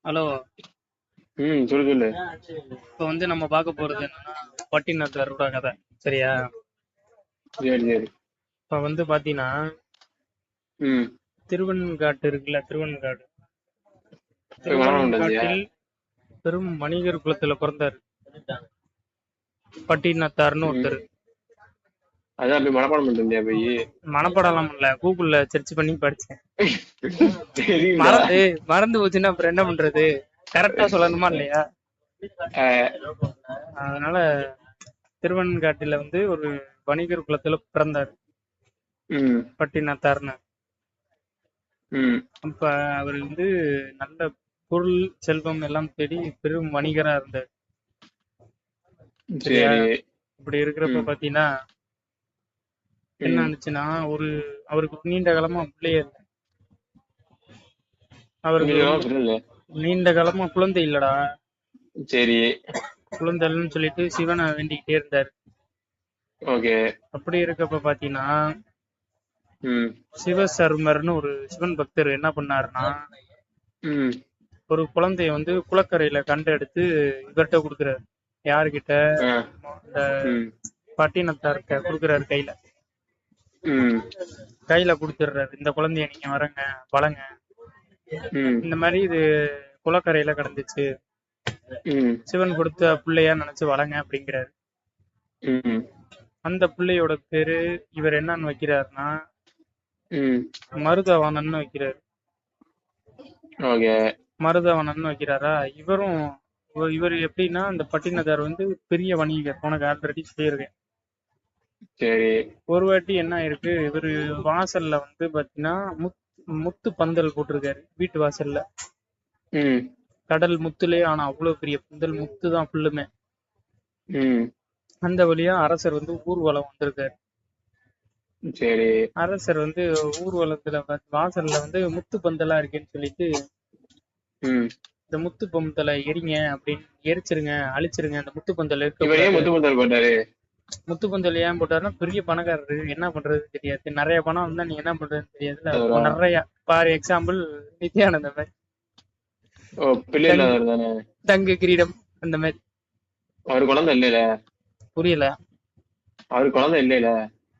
Hello. சொல்லு சொல்லு. இப்போ வந்து நம்ம பார்க்க போறது என்னன்னா பட்டினத்தாரோட கதை. சரியா? சரி சரி. இப்போ வந்து பாத்தீங்கன்னா ம் திருவெண்காட்டு இருக்குல்ல, திருவெண்காடு. போய் மரணம் பண்றதுயா? திருவெண்காட்டில் பெரும் வணிகர் குலத்துல பிறந்தாரு பட்டினத்தார்னு ம் ஒருத்தர். அதான் போய் மனப்பாடம் பண்றதுயா போய்? மனப்படலாம் இல்ல, கூகுள்ல சர்ச் பண்ணி படிச்சேன். தெரியும்டா. மறந்து மறந்து போச்சுன்னா அப்புறம் என்ன பண்றது? கரெக்டா சொல்லணுமா இல்லையா? அதனால திருவெண்காட்டில வந்து ஒரு வணிகர் குலத்துல பிறந்தாரு ம் பட்டினத்தார்னு. ம் அப்ப அவர் வந்து நல்ல பொருள் செல்வம் எல்லாம் தேடி பெரும் வணிகரா இருந்தார். சரியா? சரி. இப்படி இருக்கிறப்ப ம் பாத்தீங்கன்னா என்ன ம் ஆச்சுன்னா, அவருக்கு நீண்ட காலமா பிள்ளையே இல்லை. அவருக்கு இங்க ரொம்ப சொல்லல. நீண்ட காலமா குழந்தை இல்லடா. சரி. குழந்தை இல்லைன்னு சொல்லிட்டு சிவனை வேண்டிக்கிட்டே இருந்தாரு. ஓகே. அப்படி இருக்கப்ப பாத்தீங்கன்னா ம் சிவசர்மர்னு ஒரு சிவன் பக்தர் என்ன பண்ணாருன்னா, ம் ஒரு குழந்தைய வந்து குளக்கரையில கண்டெடுத்து இவர்கிட்ட கொடுக்குறாரு. யாருகிட்ட? ஆ இந்த ம் பட்டினத்தார்கிட்ட கொடுக்குறாரு. ம் கையில கொடுத்துடுறாரு. இந்த குழந்தைய நீங்க வளங்க. ம் இந்த மாதிரி இது குளக்கரையில கிடந்துச்சு, ம் சிவன் கொடுத்த பிள்ளையா நினைச்சு வளங்க அப்படிங்கிறாரு. ம் அந்த பிள்ளையோட பேரு இவர் என்னன்னு வைக்கிறாருன்னா ம் மருதவாணன்னு வைக்கிறாரு. ஓகே. மருதவாணன்னு வைக்கிறாரா? இவர் எப்படின்னா, இந்த பட்டினத்தார் வந்து பெரிய வணிகர். உனக்கு ஆல்ரெடி சொல்லியிருக்கேன். சரி. ஒரு வாட்டி என்ன ஆயிருக்கு, இவரு வாசல்ல வந்து பாத்தீங்கன்னா முத்து பந்தல் போட்டிருக்காரு வீட்டு வாசல்ல. ம் கடல் முத்துலயே, ஆனா அவ்வளவு பெரிய பந்தல், முத்து தான் ஃபுல்லுமே. ம் அந்த வழியா அரசர் வந்து ஊர்வலம் வந்திருக்காரு. சரி. அரசர் வந்து ஊர்வலத்துல வாசல்ல வந்து முத்து பந்தலா இருக்கேன்னு சொல்லிட்டு, ம் இந்த முத்து பந்தலை எரிங்க அப்படின்னு, எரிச்சிருங்க, அழிச்சிருங்க, அந்த முத்து பந்தல் இவர் ஏன் இருக்கக்கூடாது. முத்து முத்தல் போட்டாரு? முத்து பந்தல் ஏன் போட்டாருன்னா, பெரிய பணக்காரரு, என்ன பண்றது தெரியாது. நிறைய பணம் இருந்தா நீ என்ன பண்றதுன்னு தெரியாதுல்ல. அவரா? நிறைய, ஃபார் எக்ஸாம்பிள் நித்யானந்த மாதிரி, ஓ, பிள்ளை தங்க இல்லாதவர் தானே? தங்க கிரீடம் அந்த மாதிரி. அவரு குழந்தை இல்லையில? புரியல. அவரு குழந்தை இல்லையில?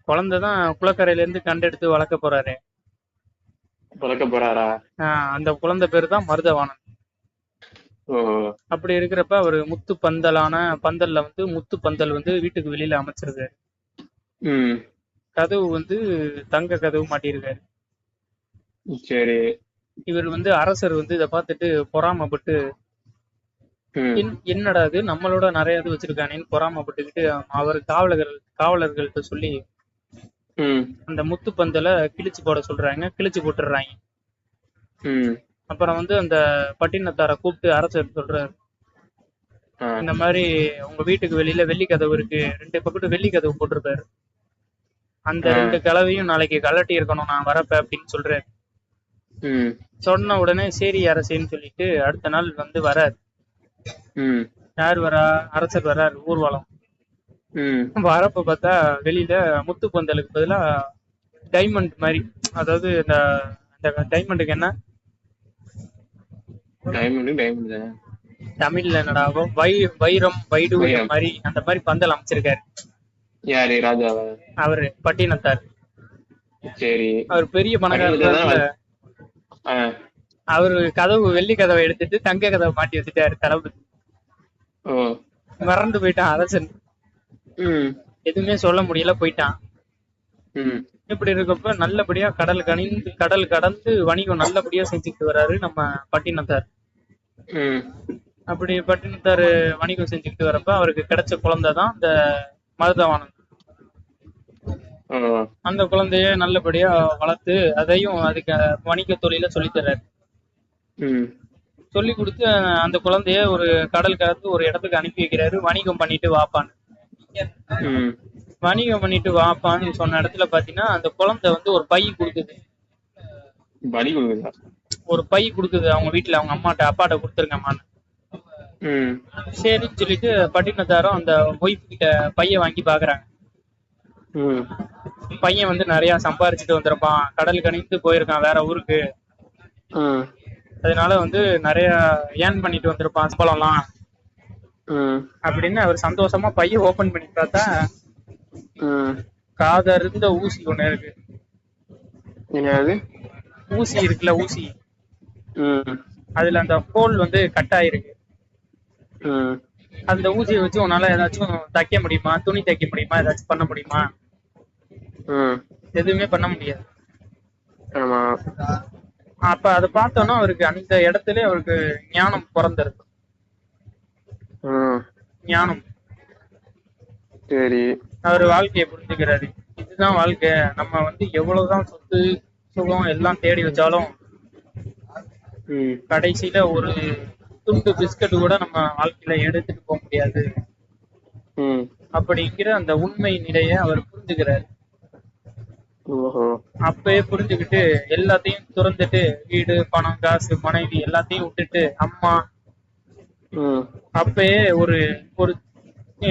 குழந்தைதான் குளக்கரையில இருந்து கண்டெடுத்து வளர்க்க போறாரு. பிறக்க போறாரா? அந்த குழந்தை பேரு தான் மருதவாணன். ஓ. அப்படி இருக்கிறப்ப அவரு முத்து பந்தலான பந்தல்ல வந்து முத்து பந்தல் வந்து வீட்டுக்கு வெளியில அமைச்சிருக்காரு. ம் கதவு வந்து தங்க கதவு மாட்டியிருக்காரு. சரி. இவர் வந்து அரசர் வந்து இதை பார்த்துட்டு பொறாமப்பட்டு, ம் என்னடா இது நம்மளோட நிறைய இது வச்சிருக்கானேன்னு பொறாமப்பட்டுக்கிட்டு அவர் காவலர்கள்ட்ட சொல்லி ம் அந்த முத்து பந்தலை கிழிச்சு போட சொல்றாங்க. கிழிச்சு போட்டுடுறாங்க. ம் அப்புறம் வந்து அந்த பட்டினத்தாரை கூப்பிட்டு அரசர் சொல்றாரு, ஆ இந்த மாதிரி உங்க வீட்டுக்கு வெளியில வெள்ளி கதவு இருக்கு, 2 பக்கத்து வெள்ளி கதவு போட்டிருப்பாரு. அந்த ஆ 2 கதவையும் நாளைக்கு கழட்டி இருக்கணும் நான் வரப்ப அப்படின்னு சொல்றாரு. ம் சொன்ன உடனே சரி அரசேன்னு சொல்லிட்டு அடுத்த நாள் வந்து வராரு. ம் யார் வரா? அரசர் வராரு ஊர்வலம். ம் வரப்ப பார்த்தா வெளியில முத்து பந்தலுக்கு பதிலா டைமண்ட் மாதிரி, அதாவது இந்த இந்த டைமண்டுக்கு என்ன டைமண்ட் தானே? தமிழ்ல என்னடா வைரம் வைடூரியம் வைரம். மாதிரி அந்த மாதிரி பந்தல் அமைச்சிருக்காரு. யாரு, ராஜாவா? அவரு பட்டினத்தார். சரி. அவர் பெரிய பட்டினத்தார் பணக்காரர்ல. தானே? ஆ. அவரு கதவு வெள்ளி கதவை எடுத்துட்டு தங்க கதவை மாட்டி வச்சுட்டாரு தளபதி. ஓ. மறந்து போயிட்டான் அரசன். ம் எதுவுமே சொல்ல முடியல, போயிட்டான். ம் இப்படி இருக்கப்ப நல்லபடியா கடல் கடந்து வணிகம் நல்லபடியா செஞ்சுக்கிட்டு வர்றாரு நம்ம பட்டினத்தார். ம் அப்படி பட்டினத்தார் வணிகம் செஞ்சுக்கிட்டு வரப்ப அவருக்கு கிடைச்ச குழந்தை தான் இந்த மருதவாணன். ஓ. அந்த குழந்தைய நல்லபடியா வளர்த்து அதையும் அதுக்கு வணிக தொழில சொல்லி தர்றாரு. ம் சொல்லி கொடுத்து அந்த குழந்தைய ஒரு கடல் கடந்து ஒரு இடத்துக்கு அனுப்பி வைக்கிறாரு. வணிகம் பண்ணிட்டு வாப்பான்னு. ம் வணிகம் பண்ணிட்டு வாப்பான்னு சொன்ன இடத்துல பாத்தீங்கன்னா அந்த குழந்தை வந்து ஒரு பை கொடுக்குது. பலி கொடுக்குதா? ஒரு பை கொடுக்குது அவங்க வீட்டுல, அவங்க அப்பாட்ட கொடுத்துருங்கம்மான்னு. ம் சரின்னு சொல்லிட்டு பட்டினத்தாரும் அந்த ஒய்ஃப் கிட்ட பைய வாங்கி பாக்குறாங்க. ம் பையன் வந்து நிறைய சம்பாரிச்சுட்டு வந்திருப்பான், கடல் கணிந்து போயிருக்கான் வேற ஊருக்கு. ம் அதனால வந்து நிறைய ஏர்ன் பண்ணிட்டு வந்திருப்பான் சம்பளம்லாம் ம் அப்படின்னு அவர் சந்தோஷமா பைய ஓபன் பண்ணி பார்த்தா ம் காதருந்த ஊசி ஒண்ணு இருக்கு. என்னது? ஊசி இருக்குல்ல, ஊசி, ம் அதுல அந்த ஹோல் வந்து கட் ஆயிருக்கு. ம் அந்த ஊசியை வச்சு உன்னால ஏதாச்சும் தைக்க முடியுமா, துணி தைக்க முடியுமா, ஏதாச்சும் பண்ண முடியுமா? ம் எதுவுமே பண்ண முடியாது. ஆமா. அப்ப அதை பார்த்தோன்னா அவருக்கு அந்த இடத்துல அவருக்கு ஞானம் பிறந்திருக்கு. ம் ஞானம். சரி. அவர் வாழ்க்கையை புரிஞ்சுக்கிறாரு. இதுதான் வாழ்க்கை. நம்ம வந்து எவ்வளவுதான் சொத்து சுகம் எல்லாம் தேடி வச்சாலும் ம் கடைசியில ஒரு துண்டு பிஸ்கட் கூட நம்ம வாழ்க்கையில எடுத்துட்டு போக முடியாது ம் அப்படிங்கிற அந்த உண்மை நிலையை அவர் புரிஞ்சுக்கிறாரு. ஓஹோ. அப்பயே புரிஞ்சுக்கிட்டு எல்லாத்தையும் துறந்துட்டு வீடு பணம் காசு மனைவி எல்லாத்தையும் விட்டுட்டு அம்மா ம் அப்பயே ஒரு ஒரு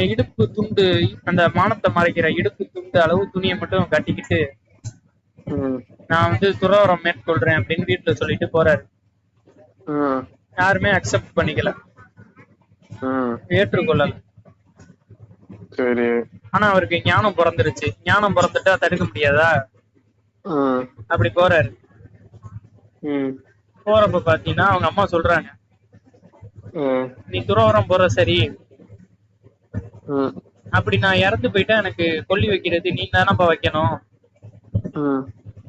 இடுப்பு துண்டு, அந்த மானத்தை மறைக்கிற இடுப்பு துண்டு அளவு துணியை மட்டும் கட்டிக்கிட்டு ம் நான் வந்து துறவரம் மேற்கொள்றேன் அப்படின்னு வீட்டுல சொல்லிட்டு போறாரு. ம் யாருமே அக்செப்ட் பண்ணிக்கல, ம் ஏற்றுக்கொள்ளல. சரி. ஆனா அவருக்கு ஞானம் பிறந்துருச்சு. ஞானம் பிறந்துட்டா தடுக்க முடியாதா? ம் அப்படி போறாரு. ம் போறப்ப பாத்தீங்கன்னா அவங்க அம்மா சொல்றாங்க, ம் நீ துறவரம் போற சரி, ம் அப்படி நான் இறந்து போயிட்டா எனக்கு கொல்லி வைக்கிறது நீ தானப்பா வைக்கணும், ம்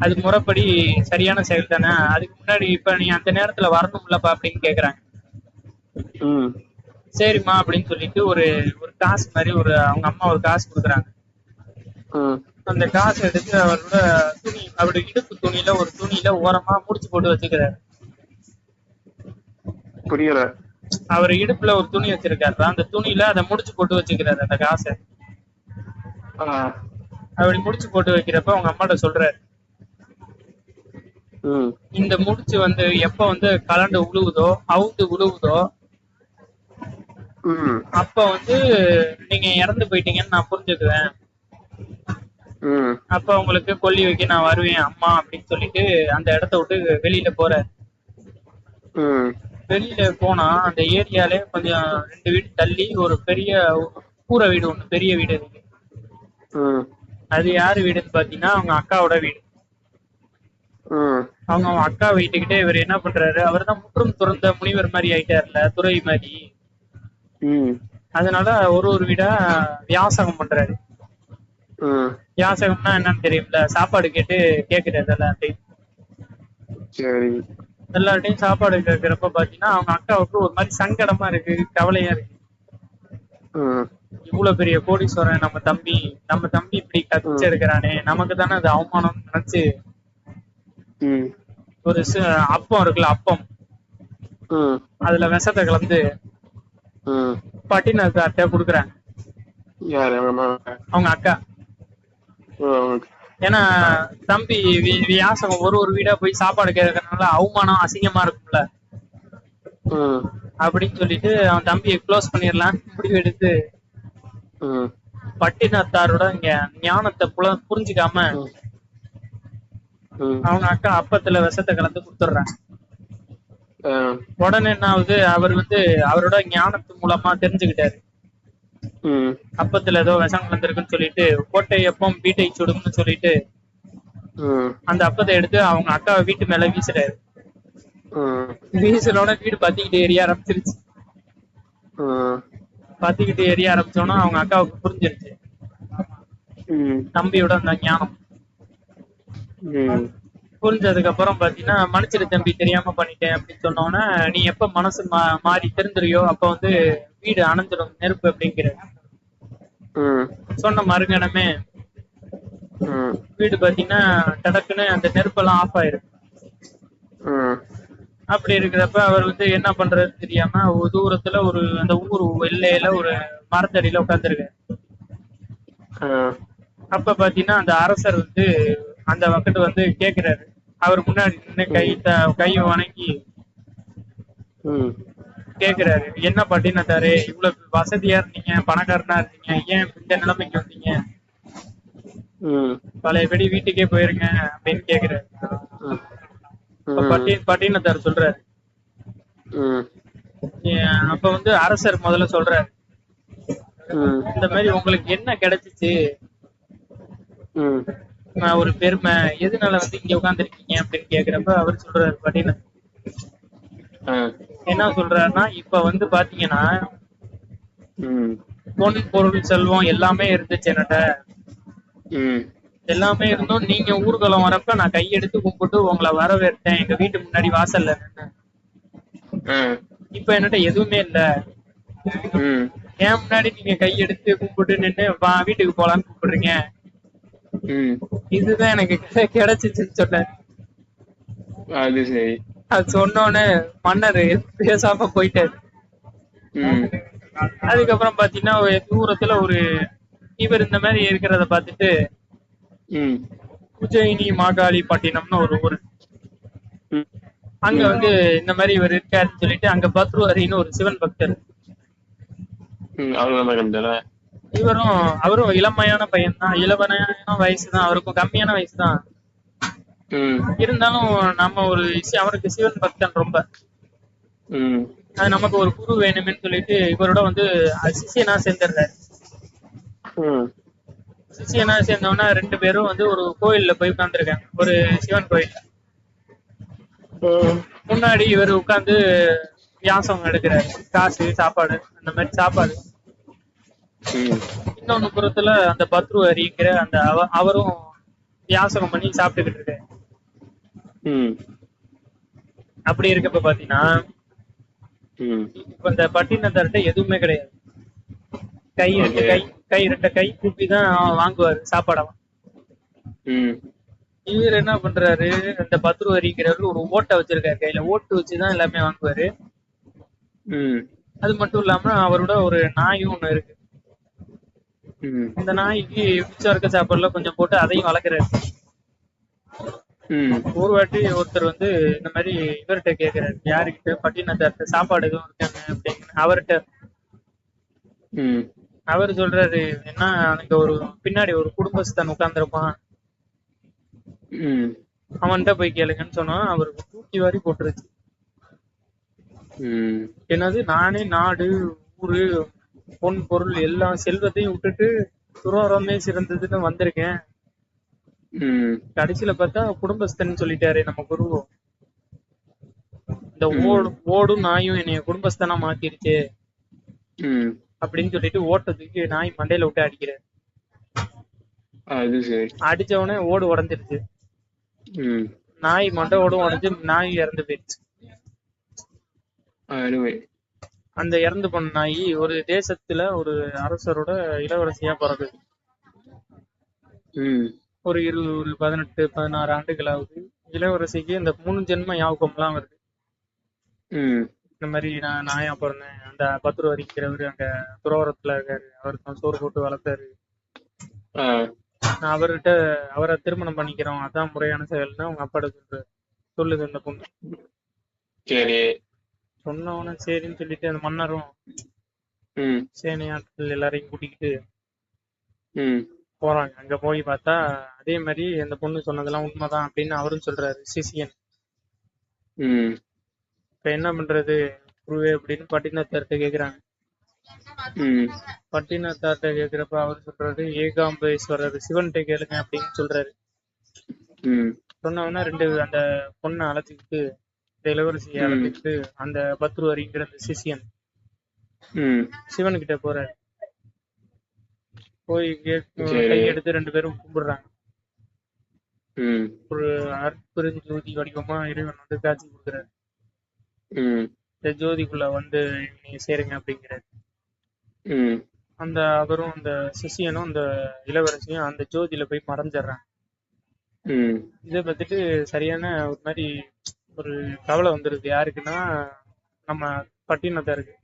அது முறைப்படி சரியான செயல் தானே, அதுக்கு முன்னாடி இப்ப நீ அந்த நேரத்துல வரணும்லப்பா அப்படின்னு கேக்குறாங்க. ம் சரிம்மா அப்படின்னு சொல்லிட்டு ஒரு ஒரு காசு மாதிரி அவங்க அம்மா ஒரு காசு கொடுக்குறாங்க. ம் அந்த காசை எடுத்து அவரோட துணி, அவருடைய இடுப்பு துணியில ஒரு துணியில ஓரமா முடிச்சு போட்டு வச்சுக்கிறாரு. புரியல. அவர் இடுப்புல ஒரு துணி வச்சிருக்காரு, அந்த துணியில அதை முடிச்சு போட்டு வச்சுக்கிறாரு அந்த காசை. அப்படி முடிச்சு போட்டு வைக்கிறப்ப அவங்க அம்மாட்ட சொல்றாரு, இந்த முடிச்சு வந்து எப்ப வந்து கலண்டு உழுவுதோ அவுந்து உழுவுதோ அப்ப வந்து நீங்க இறந்து போயிட்டீங்கன்னு நான் புரிஞ்சுக்குவேன், அப்ப உங்களுக்கு கொல்லி வைக்க நான் வருவேன் அம்மா அப்படின்னு சொல்லிட்டு அந்த இடத்த விட்டு வெளியில போறாரு. வெளியில போனா அந்த ஏரியாலே கொஞ்சம் 2 வீடு தள்ளி ஒரு பெரிய கூரை வீடு ஒண்ணு, பெரிய வீடு இருக்கு. அது யாரு வீடுன்னு பாத்தீங்கன்னா அவங்க அக்காவோட வீடு. அவங்க அக்கா வீட்டுக்கிட்டே இவர் என்ன பண்றாரு, அவர் தான் முற்றும் துறந்த முனிவர் மாதிரி ஆயிட்டாருல, துறை மாதிரி. அதனால ஒரு வீடா வியாசகம் பண்றாரு. வியாசகம்னா என்னன்னு தெரியும்ல, சாப்பாடு கேக்குறாரு எல்லார்ட்டையும். எல்லார்ட்டையும் சாப்பாடு கேட்கிறப்ப பாத்தீங்கன்னா அவங்க அக்காவுக்கு ஒரு மாதிரி சங்கடமா இருக்கு, கவலையா இருக்கு. இவ்வளவு பெரிய கோடீஸ்வரன் நம்ம தம்பி இப்படி கத்திச்சு எடுக்கிறானே, நமக்கு தானே அது அவமானம் நினைச்சு ஒரு அப்பம் இருக்குல்ல, அப்பம், அதுல விஷத்தை கலந்து பட்டினத்தார்ட்ட குடுக்குறாங்க. அவங்க அக்கா. ஏன்னா தம்பி வியாசகம் ஒரு வீடா போய் சாப்பாடு கேட்கறதுனால அவமானம் அசிங்கமா இருக்கும்ல, அப்படின்னு சொல்லிட்டு அவன் தம்பியை க்ளோஸ் பண்ணிடலாம் முடிவு எடுத்து பட்டினத்தாரோட இங்க ஞானத்தை புரிஞ்சுக்காம அவங்க அக்கா அப்பத்துல விஷத்தை கலந்து கொடுத்துடுறாங்க. உடனே என்ன ஆகுது, அவர் வந்து அவரோட ஞானத்து மூலமா தெரிஞ்சுக்கிட்டாரு அப்பத்துல ஏதோ விஷம் கலந்துருக்குன்னு சொல்லிட்டு, கோட்டை எப்பம் வீட்டை சுடும்னு சொல்லிட்டு அந்த அப்பத்தை எடுத்து அவங்க அக்கா வீட்டு மேல வீசுறாரு. வீசுறோட வீடு பத்திக்கிட்டு எரிய ஆரம்பிச்சிருச்சு. பத்திக்கிட்டு எரிய ஆரம்பிச்சோன்னா அவங்க அக்காவுக்கு புரிஞ்சிருச்சு தம்பியோட அந்த ஞானம். புரிஞ்சதுக்கு அப்புறம் பாத்தீங்கன்னா, மன்னிச்சிரு தம்பி தெரியாம பண்ணிட்டேன் அப்படின்னு சொன்னோன்னா, நீ எப்ப மனசு மாறி தெரிஞ்சிரியோ அப்ப வந்து வீடு அணைஞ்சிடும் நெருப்பு அப்படிங்கிற சொன்ன மறுகணமே வீடு பாத்தீங்கன்னா டடக்குன்னு அந்த நெருப்பெல்லாம் ஆஃப் ஆயிருக்கு. அப்படி இருக்கிறப்ப அவர் வந்து என்ன பண்றது தெரியாம ஒரு தூரத்துல ஒரு அந்த ஊர் எல்லையில ஒரு மரத்தடியில உட்காந்துருக்காரு. அப்ப பாத்தீங்கன்னா அந்த அரசர் வந்து அந்த பக்கத்து வந்து கேக்குறாரு, அவர் முன்னாடி நின்று கையை வணங்கி கேக்குறாரு, என்ன பட்டினத்தாரு இவ்வளவு வசதியா இருந்தீங்க, பணக்காரனா இருந்தீங்க, ஏன் இந்த நிலைமைக்கு வந்தீங்க, பழையபடி வீட்டுக்கே போயிருங்க அப்படின்னு கேக்குறாரு. பட்டினத்தார் சொல்றாரு, ம் அப்ப வந்து அரசர் முதல்ல சொல்றாரு, ம் இந்த மாதிரி உங்களுக்கு என்ன கிடைச்சிச்சு, ம் ஒரு பெருமை, எதனால வந்து இங்க உட்கார்ந்துருக்கீங்க அப்படின்னு கேக்குறப்ப அவர் சொல்றாரு பாத்தீங்கன்னா, ஆ என்ன சொல்றாருன்னா, இப்ப வந்து பாத்தீங்கன்னா ம் பொன் பொருள் செல்வம் எல்லாமே இருந்துச்சு என்கிட்ட. ம் எல்லாமே இருந்தும் நீங்க ஊர்வலம் வரப்ப நான் கையெடுத்து கும்பிட்டு உங்களை வரவேற்றேன் எங்க வீட்டு முன்னாடி வாசல்ல நின்னு. ஆ இப்ப என்கிட்ட எதுவுமே இல்ல. ம் ஏன் முன்னாடி நீங்க கையெடுத்து கும்பிட்டு நின்னு வா வீட்டுக்கு போலான்னு கூப்பிடுறீங்க. ம் இதுதான் எனக்கு கிடைச்சிச்சுன்னு சொன்னேன். அது சரி. அது சொன்னோன்னு மன்னர் பேசாம போயிட்டாரு. ம் அதுக்கப்புறம் பாத்தீங்கன்னா தூரத்துல ஒரு இவர் இந்த மாதிரி இருக்கிறத பார்த்துட்டு ம் உஜ்ஜயினி மாகாளி பட்டினம்னு ஒரு ஊர், ம் அங்க வந்து இந்த மாதிரி இவர் இருக்காருன்னு சொல்லிட்டு அங்க பத்ருவாரின்னு ஒரு சிவன் பக்தர், அவரு நம்ம கண்டாரா? அவரும் இளமையான பையன் தான், இளமையான வயசு தான், அவருக்கும் கம்மியான வயசு தான். இருந்தாலும் நம்ம அவருக்கு சிவன் பக்தன் ரொம்ப. அது நமக்கு ஒரு குரு வேணும்னு சொல்லிட்டு இவரோட வந்து சிஷியனா சேர்ந்துடுறாரு. சிஷியனா சேர்ந்தவனா 2 பேரும் வந்து ஒரு கோயில்ல போய் உட்கார்ந்துருக்காங்க, ஒரு சிவன் கோயில் முன்னாடி. இவர் உட்கார்ந்து வியாசம் எடுக்கிறாரு, காசு சாப்பாடு அந்த மாதிரி சாப்பாடு. இன்னொன்னு புறத்துல அந்த பத்ருவாரிங்கிற அந்த அவரும் வியாசகம் பண்ணி சாப்பிட்டுக்கிட்டு இருக்காரு. அப்படி இருக்கப்ப பாத்தீங்கன்னா இப்ப இந்த பட்டினத்தார்ட்ட எதுவுமே கிடையாது. கை 2 கை கூப்பிதான் வாங்குவாரு சாப்பாடவன். இவர் என்ன பண்றாரு, இந்த பத்ருவாரிங்கிறவரு ஒரு ஓட்டை வச்சிருக்காரு கையில, ஓட்டு வச்சுதான் எல்லாமே வாங்குவாரு. அது மட்டும் இல்லாம அவரோட ஒரு நாயும் ஒண்ணு இருக்கு. அந்த நாய்க்கு மிச்சம் இருக்க சாப்பாடுல கொஞ்சம் போட்டு அதையும் வளர்க்குறாரு. ஒரு வாட்டி ஒருத்தர் வந்து இந்த மாதிரி இவர்கிட்ட கேக்குறாரு, யாருக்கிட்ட, பட்டினத்தார்ட்ட சாப்பாடு எதுவும் இருக்காங்க அப்படின்னு அவர்கிட்ட. அவர் சொல்றாரு, என்ன அங்க ஒரு பின்னாடி ஒரு குடும்பஸ்தான் உட்கார்ந்துருப்பான், அவன்கிட்ட போய் கேளுங்கன்னு சொன்னா அவருக்கு தூக்கி வாரி போட்டுருச்சு. என்னது, நானே நாடு ஊரு பொன் பொருள் எல்லா செல்வத்தையும் விட்டுட்டு துறவரமே சிறந்ததுன்னு வந்திருக்கேன், கடைசியில பார்த்தா குடும்பஸ்தன் சொல்லிட்டாரு நம்ம குரு. இந்த ஓடும் நாயும் என்னைய குடும்பஸ்தனா மாத்திருச்சு அப்படின்னு சொல்லிட்டு ஓட்ட தூக்கி நாய் மண்டையில விட்டு அடிக்கிறாரு. அடிச்சவனே ஓடு உடஞ்சிருச்சு, நாய் மண்டை ஓடும் உடஞ்சு நாய் இறந்து போயிடுச்சு. அந்த இறந்து போன நாய் ஒரு தேசத்துல ஒரு அரசரோட இளவரசியா பிறகுது. ஒரு 18-16 ஆண்டுகளாவது இளவரசிக்கு இந்த 3 ஜென்ம ஞாபகம் எல்லாம் வருது. இந்த மாதிரி நான் நாயா பிறந்தேன், அந்த பத்ருவாரிக்கிறவரு அங்க துறவரத்துல இருக்காரு, அவருக்கு சோறு போட்டு வளர்த்தாரு, நான் அவரை திருமணம் பண்ணிக்கிறோம், அதான் முறையான செயல்னு அவங்க அப்பாட்ட சொல்லுது அந்த பொண்ணு. சொன்னவன சரின்னு சொல்லிட்டு அந்த மன்னரும் சேனையாட்கள் எல்லாரையும் கூட்டிக்கிட்டு போறாங்க. அங்க போய் பார்த்தா அதே மாதிரி அந்த பொண்ணு சொன்னதெல்லாம் உண்மைதான் அப்படின்னு அவரும் சொல்றாரு, சிஷியன். இப்ப என்ன பண்றது குருவே அப்படின்னு பட்டினத்தார்ட்ட கேக்குறாங்க. பட்டினத்தார்ட்ட கேக்குறப்ப அவர் சொல்றாரு, ஏகாம்பேஸ்வரர் சிவன்கிட்ட கேளுங்க அப்படின்னு சொல்றாரு. சொன்னவனா அந்த பொண்ணை அழைச்சிக்கிட்டு, இந்த இளவரசியை அழைச்சிக்கிட்டு அந்த பத்ருவாரிங்கிற அந்த சிஷியன் சிவன்கிட்ட போறாரு. போய் கையெடுத்து 2 பேரும் கும்பிடுறாங்க. ஒரு அற்பெருஞ்சோதி வடிவமா இறைவன் வந்து காட்சி கொடுக்குறாரு. இந்த ஜோதிக்குள்ள வந்து நீங்க சேருங்க அப்படிங்கிறாரு. அந்த அவரும் அந்த சிஷியனும் அந்த இளவரசியும் அந்த ஜோதியில போய் மறைஞ்சிடுறாங்க. இதை பார்த்துட்டு சரியான ஒரு மாதிரி ஒரு கவலை வந்துருது. யாருக்குன்னா நம்ம பட்டினத்தாருக்கு.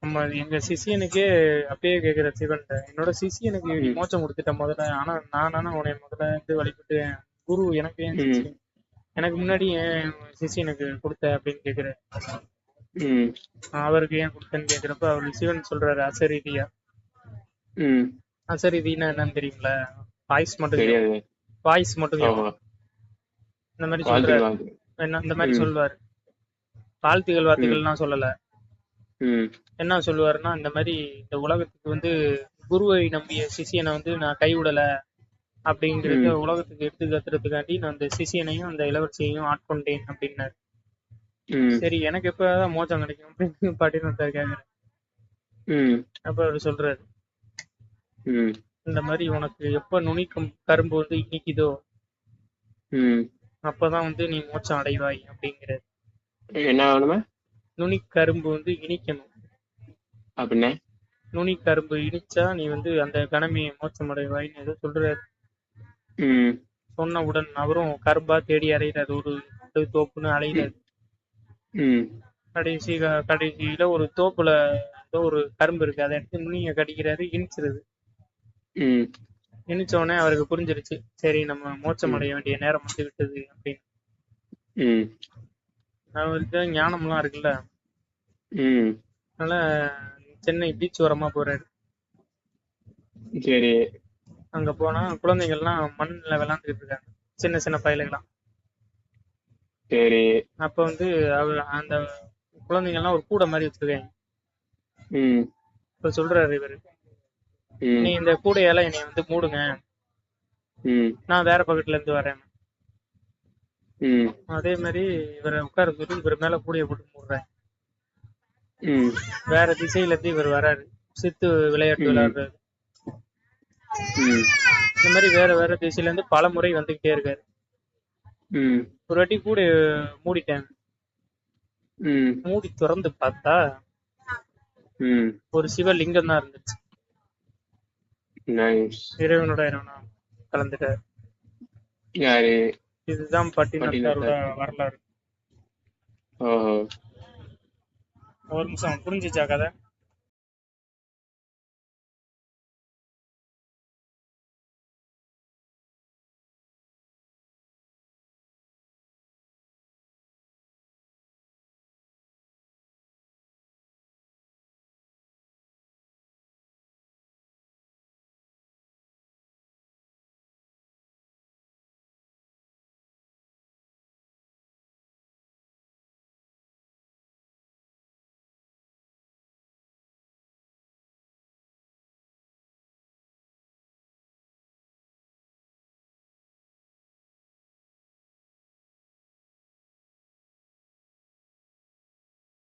நம்ம எங்க சிஷியனுக்கே அப்படியே கேக்குற சிவன், என்னோட சிஷியனுக்கு மோட்சம் கொடுத்துட்டேன் முதல்ல, ஆனா நானான உன்னை முதல்ல இருந்து வழிபட்டு குரு எனக்கு ஏன் சிஷியன், எனக்கு முன்னாடி ஏன் சிஷியனுக்கு கொடுத்த அப்படின்னு கேக்குற. அவருக்கு ஏன் கொடுத்தேன்னு கேக்குறப்ப அவர் சிவன் சொல்றாரு, அசரீதியா. அசரீதினா என்னன்னு தெரியுங்களா? வாய்ஸ் மட்டும் இந்த மாதிரி சொல்றாரு, இந்த மாதிரி சொல்லுவாரு. வாழ்த்துகள் ம் வார்த்தைகள்லாம் சொல்லல. ம் என்ன சொல்லுவாருன்னா, இந்த மாதிரி இந்த உலகத்துக்கு வந்து குருவை நம்பிய சிஷியனை வந்து நான் கைவிடல அப்படிங்கிறத ம் உலகத்துக்கு எடுத்து கத்துறதுக்காண்டி நான் அந்த சிஷியனையும் அந்த இளவரசியையும் ஆட்கொண்டேன் அப்படின்னாரு. ம் சரி, எனக்கு எப்பதான் மோட்சம் கிடைக்கும் அப்படின்னு பட்டினத்தார் கேக்குறேன். ம் அப்ப அவரு சொல்றாரு, ம் இந்த மாதிரி உனக்கு எப்ப நுனிக்கும் கரும்பு வந்து இனிக்குதோ ம் அப்பதான் வந்து நீ மோட்சம் அடைவாய் அப்படிங்கிறாரு. என்ன வேணுமே நுனி கரும்பு வந்து இனிக்கணும். அப்படின்னே? நுனி கரும்பு இனிச்சா நீ வந்து அந்த கணமே மோட்சம் அடைவாய்ன்னு ஏதோ சொல்றாரு. ம் சொன்னவுடன் அவரும் கரும்பா தேடி அறையிறாரு, ஒரு தோப்புன்னு ம் அலையிறாரு. ம் கடைசியில ஒரு தோப்புல ஏதோ ஒரு கரும்பு இருக்கு, அதை எடுத்து நுனிய கடிக்கிறாரு, இனிச்சிருது. ம் இனிச்ச உடனே அவருக்கு புரிஞ்சிருச்சு, சரி நம்ம மோட்சம் ம் அடைய வேண்டிய நேரம் வந்து விட்டது அப்படின்னு. ம் அவருக்கு ஞானம்லாம் இருக்குல்ல, ம் அதனால சென்னை பீச் ஓரமா போறாரு. சரி. அங்க போனா குழந்தைகள்லாம் மண்ணில் விளையாண்டுட்டு இருக்காங்க, சின்ன சின்ன பயலுகளாம். சரி. அப்ப வந்து அவர் அந்த குழந்தைங்கள்லாம் ஒரு கூடை மாதிரி வச்சிருக்காங்க. ம் இப்ப சொல்றாரு இவரு, ம் நீ இந்த கூடையால என்னை வந்து மூடுங்க, ம் நான் வேற பக்கத்துல இருந்து வரேன். ம் அதே மாதிரி இவரை உட்கார சொல்லி இவர் மேல கூடைய போட்டு மூடுறாங்க. ம் வேற திசையில இருந்து இவர் வராரு, சித்து விளையாட்டு ம் விளையாடுறாரு. ம் இந்த மாதிரி வேற வேற திசையில இருந்து பல முறை வந்துகிட்டே இருக்காரு. ம் ஒரு வாட்டி கூட மூடிட்டாங்க. ம் மூடி திறந்து பார்த்தா ம் ஒரு சிவலிங்கம் தான் இருந்துச்சு. நைஸ். இறைவனோட இறைவனா கலந்துட்டாரு. யாரு? இதுதான் பட்டினத்தாரோட பட்டினத்தார். வரலாறு. ஓஹோ. ஒரு நிமிஷம், புரிஞ்சுச்சா கதை?